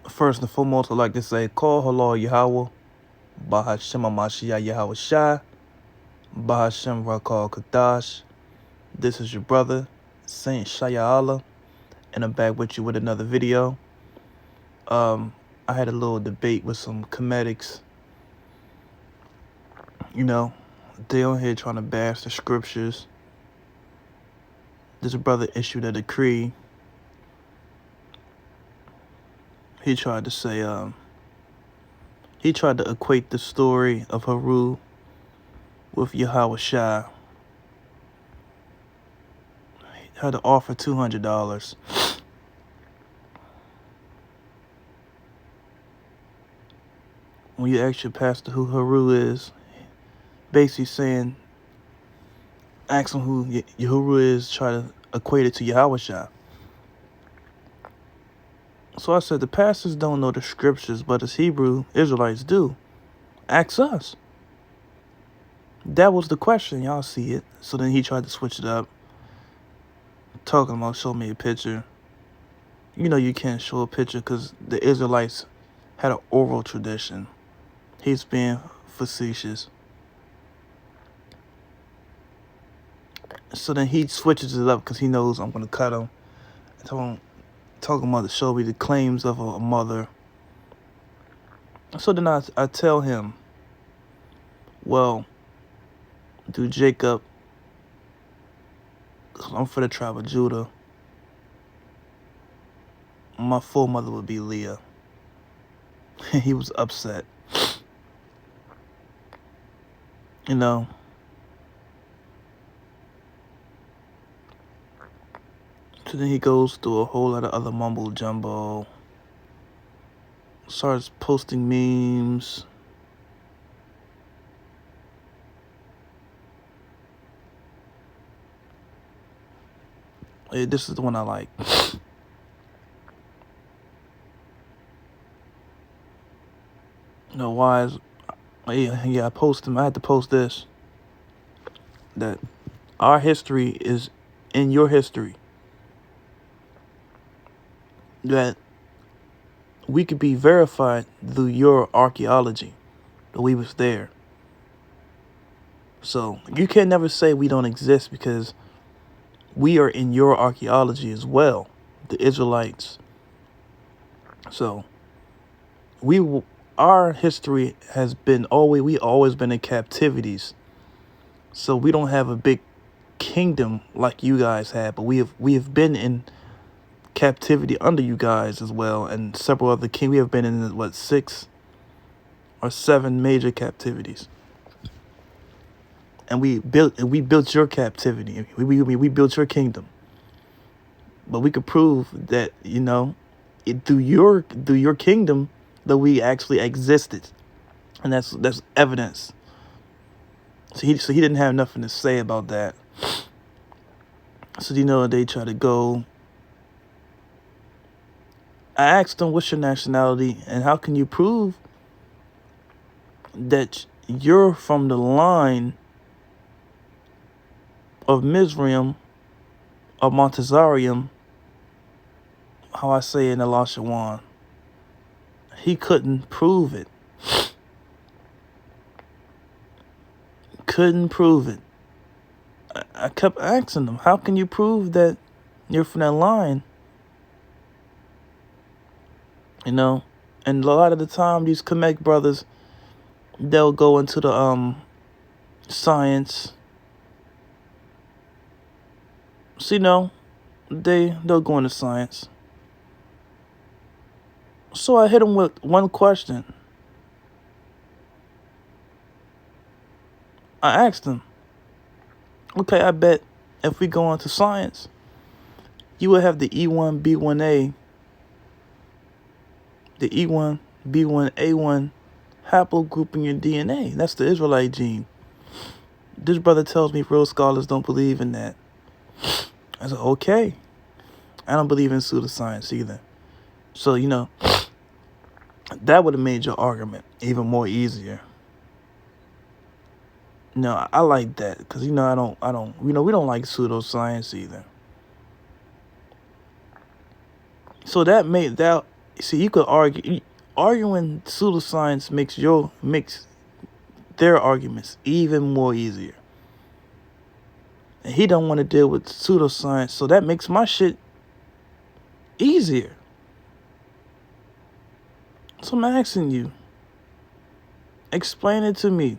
First and foremost, I'd like to say, Call Halal Yahawah, bahasham Yahawashi, bahasham Rakal Kadash. This is your brother, Saint Shaya Allah, and I'm back with you with another video. I had a little debate with some comedics. They on here trying to bash the scriptures. This brother issued a decree. He tried to say, he tried to equate the story of Haru with Yahawashi. He had to offer $200. When you ask your pastor who Haru is, basically saying, ask him who Haru is, try to equate it to Yahawashi. So I said, the pastors don't know the scriptures, but as Hebrew Israelites do. Ask us. That was the question. Y'all see it. So then he tried to switch it up. Talking about show me a picture. You can't show a picture because the Israelites had an oral tradition. He's being facetious. So then he switches it up because he knows I'm going to cut him. Talking about to show me the claims of a mother. So then I tell him, well, do Jacob, I'm for the tribe of Judah, my full mother would be Leah. He was upset. So then he goes through a whole lot of other mumble jumbo. Starts posting memes. This is the one I like. Why is... Yeah, I posted him. I had to post this. That our history is in your history. That we could be verified through your archaeology. That we was there. So you can never say we don't exist because we are in your archaeology as well, the Israelites. So our history has been we always been in captivities. So we don't have a big kingdom like you guys have, but we have been in captivity under you guys as well, and several other kings. We have been in 6 or 7 major captivities. And we built your captivity. We built your kingdom. But we could prove that, through your kingdom that we actually existed. And that's evidence. So he didn't have nothing to say about that. So they try to go. I asked him, what's your nationality and how can you prove that you're from the line of Mizraim, of Montezarium, how I say in Elashawan. He couldn't prove it. Couldn't prove it. I kept asking him, how can you prove that you're from that line? And a lot of the time, these Kemet brothers, they'll go into the science. So, they'll go into science. So I hit him with one question. I asked him, okay, I bet if we go into science, you would have the E1B1A, the E1B1A1 haplogroup in your DNA. That's the Israelite gene. This brother tells me real scholars don't believe in that. I said, okay. I don't believe in pseudoscience either. So, that would have made your argument even more easier. No, I like that because, I don't, we don't like pseudoscience either. So that See, you could argue. Arguing pseudoscience makes their arguments even more easier. And he don't want to deal with pseudoscience, so that makes my shit easier. So I'm asking you, explain it to me.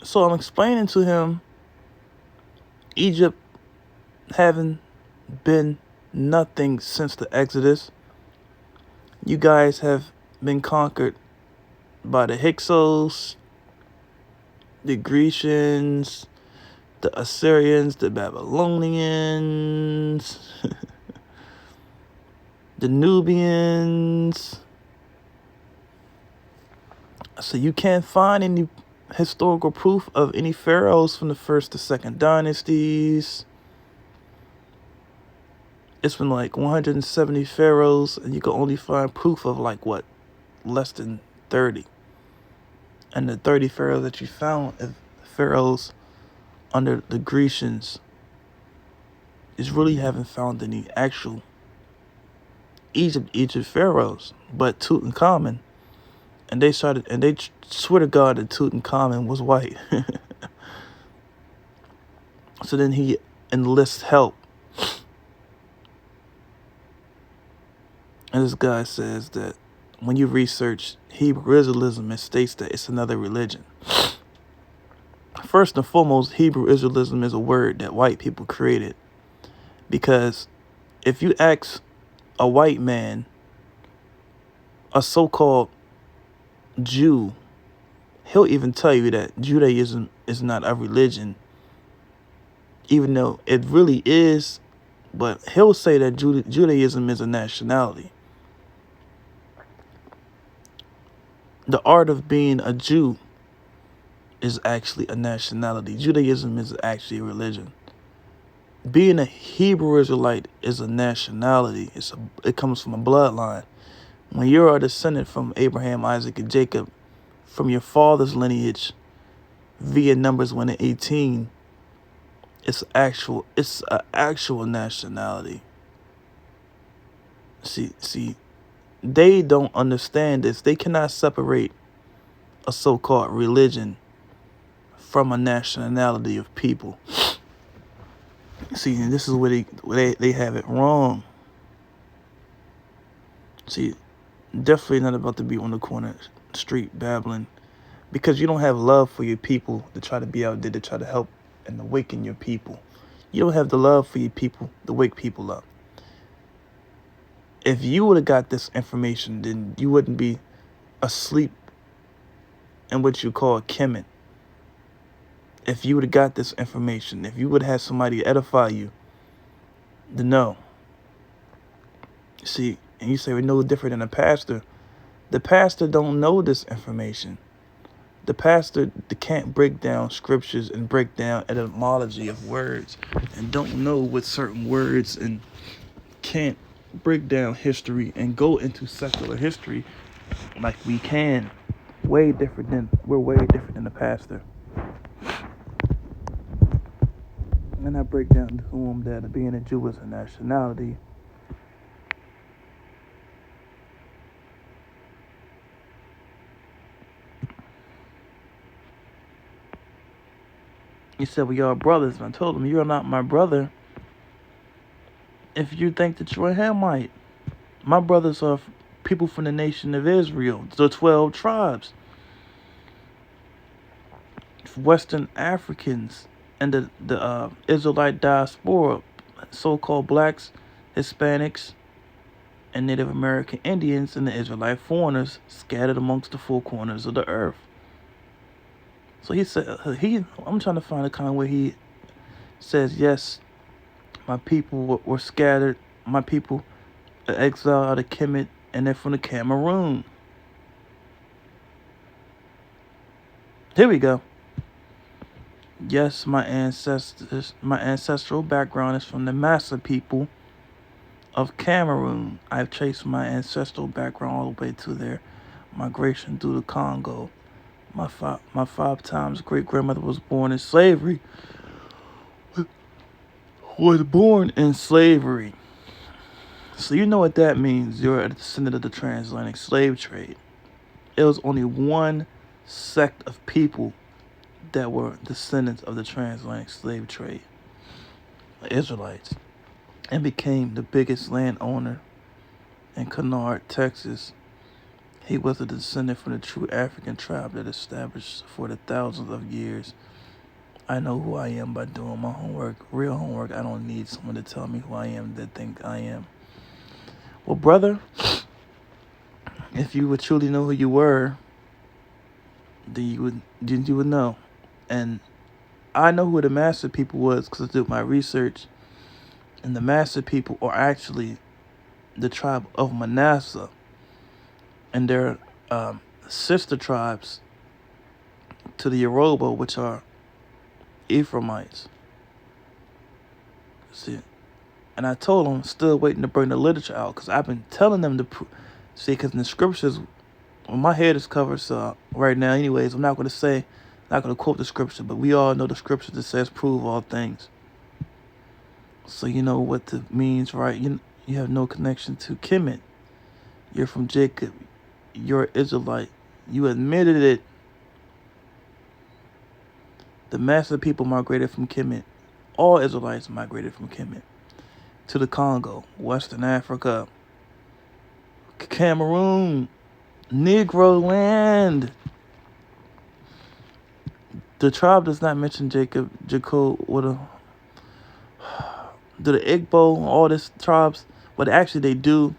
So I'm explaining to him, Egypt having been nothing since the Exodus. You guys have been conquered by the Hyksos, the Grecians, the Assyrians, the Babylonians, the Nubians. So you can't find any historical proof of any pharaohs from the first to second dynasties. It's been like 170 pharaohs, and you can only find proof of like what, less than 30. And the 30 pharaohs that you found are pharaohs under the Grecians. Is really haven't found any actual Egypt pharaohs, but Tutankhamun. And they swear to God that Tutankhamun was white. So then he enlists help. And this guy says that when you research Hebrew Israelism, it states that it's another religion. First and foremost, Hebrew Israelism is a word that white people created. Because if you ask a white man, a so-called Jew, he'll even tell you that Judaism is not a religion, even though it really is. But he'll say that Judaism is a nationality. The art of being a Jew is actually a nationality. Judaism is actually a religion. Being a Hebrew Israelite is a nationality. It comes from a bloodline. When you're a descendant from Abraham, Isaac, and Jacob, from your father's lineage, via Numbers 1 and 18, it's an actual nationality. See, they don't understand this. They cannot separate a so-called religion from a nationality of people. See, and this is where they have it wrong. See, definitely not about to be on the corner street babbling, because you don't have love for your people to try to be out there to try to help and awaken your people. You don't have the love for your people to wake people up. If you would have got this information, then you wouldn't be asleep in what you call kemet. If you would have got this information, if you would have had somebody edify you, then no. See, and you say we're no different than a pastor. The pastor don't know this information. The pastor can't break down scriptures and break down etymology of words, and don't know what certain words, and can't break down history and go into secular history like we can. We're way different than the pastor. And I break down to him that being a Jew is a nationality. He said, well, y'all brothers. And I told him, you're not my brother if you think that you're a Hamite. My brothers are people from the nation of Israel, the 12 tribes. Western Africans and the Israelite diaspora, so-called blacks, Hispanics, and Native American Indians, and the Israelite foreigners scattered amongst the four corners of the earth. So he said, I'm trying to find a kind where he says, yes, my people were scattered. My people are exiled out of Kemet, and they're from the Cameroon. Here we go. Yes, my ancestral background is from the Massa people of Cameroon. I've traced my ancestral background all the way to their migration through the Congo. My five times great grandmother was born in slavery. Was born in slavery. So you know what that means. You're a descendant of the transatlantic slave trade. It was only one sect of people that were descendants of the transatlantic slave trade, the Israelites, and became the biggest landowner in Kennard, Texas. He was a descendant from the true African tribe that established for the thousands of years. I know who I am by doing my homework, real homework. I don't need someone to tell me who I am that think I am. Well, brother, if you would truly know who you were, then you would know. And I know who the master people was because I did my research. And the master people are actually the tribe of Manasseh. And they're sister tribes to the Yoruba, which are Ephraimites. See, and I told them, still waiting to bring the literature out, because I've been telling them to see, because in the scriptures, well, my head is covered, so right now, anyways, I'm not going to quote the scripture, but we all know the scripture that says, "Prove all things." So you know what it means, right? You have no connection to Kemet. You're from Jacob. You're an Israelite. You admitted it. The master people migrated from Kemet. All Israelites migrated from Kemet to the Congo, Western Africa, Cameroon, Negro land. The tribe does not mention Jacob, the Igbo, all these tribes, but actually they do.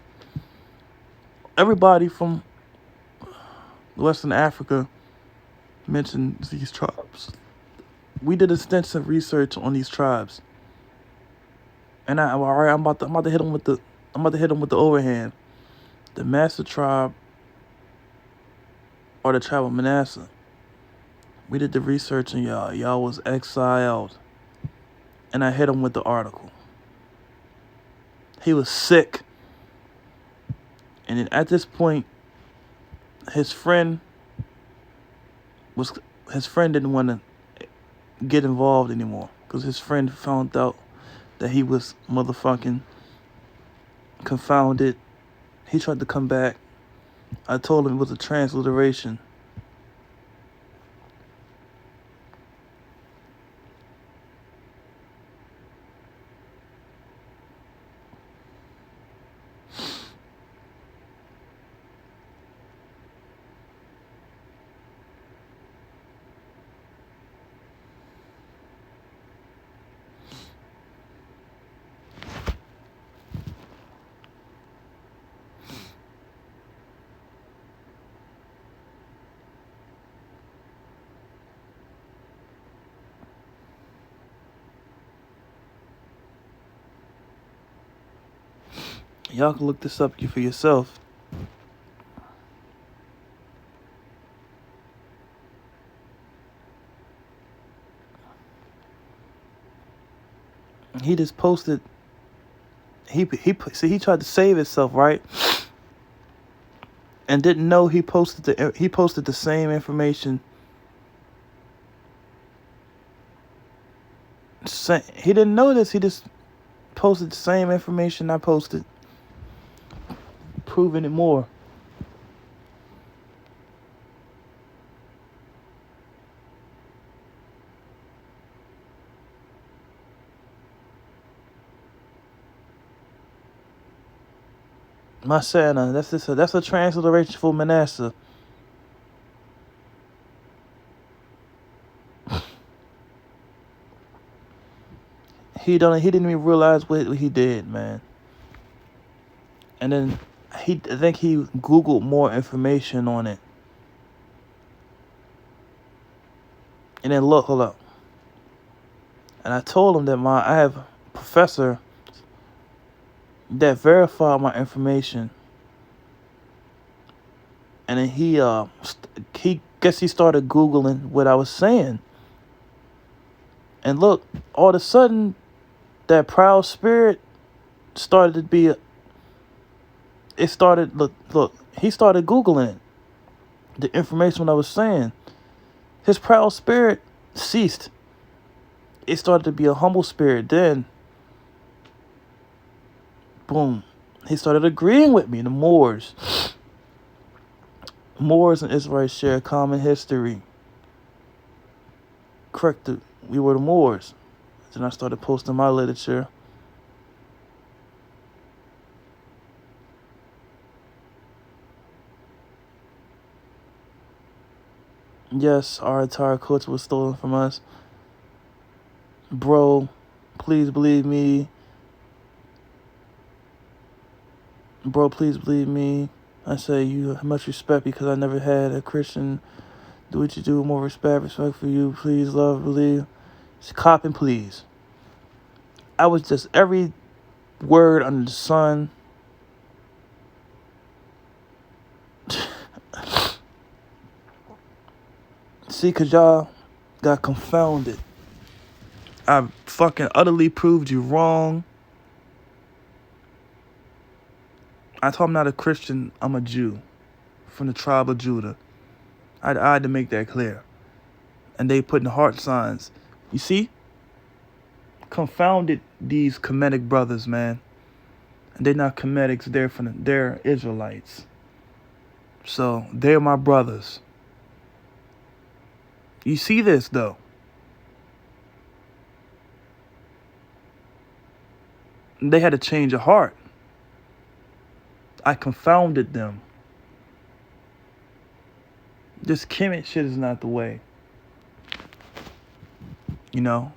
Everybody from Western Africa mentions these tribes. We did extensive research on these tribes, and I'm about to hit them with the overhand. The master tribe or the tribe of Manasseh. We did the research on y'all. Y'all was exiled, and I hit him with the article. He was sick, and then at this point, his friend didn't want to get involved anymore because his friend found out that he was motherfucking confounded. He tried to come back. I told him it was a transliteration. Y'all can look this up for yourself. He just posted. He tried to save himself, right? And didn't know he posted the same information. He didn't know this. He just posted the same information I posted, proving it more. Masana, that's a transliteration for Manasseh. He didn't even realize what he did, man. And then I think he Googled more information on it. And then hold up. And I told him that I have a professor that verified my information. And then he started Googling what I was saying. And look, all of a sudden, that proud spirit started to be he started Googling the information I was saying. His proud spirit ceased. It started to be a humble spirit. Then, boom, He started agreeing with me. The Moors and Israelites share common history. Correct. We were the Moors. Then I started posting my literature. Yes, our entire culture was stolen from us. Bro, please believe me. Bro, please believe me. I say you have much respect because I never had a Christian do what you do. More respect for you. Please love, believe. It's cop and please. I was just every word under the sun. See, because y'all got confounded. I fucking utterly proved you wrong. I told I'm not a Christian. I'm a Jew from the tribe of Judah. I had to make that clear. And they put in heart signs. You see? Confounded these Kemetic brothers, man. And they're not Kemetics. They're Israelites. So they're my brothers. You see this, though. They had to change of heart. I confounded them. This kemet shit is not the way. You know?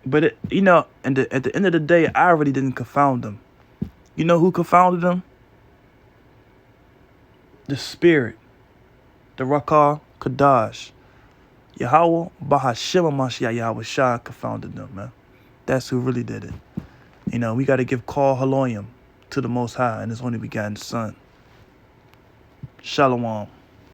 But, at the end of the day, I already didn't confound them. You know who confounded them? The Spirit. The Rakah Kadash. YAHAWAH, bahasham, Yahawashi confounded them, man. That's who really did it. You know, we got to give call haloyim to the Most High and His only begotten Son. Shalom.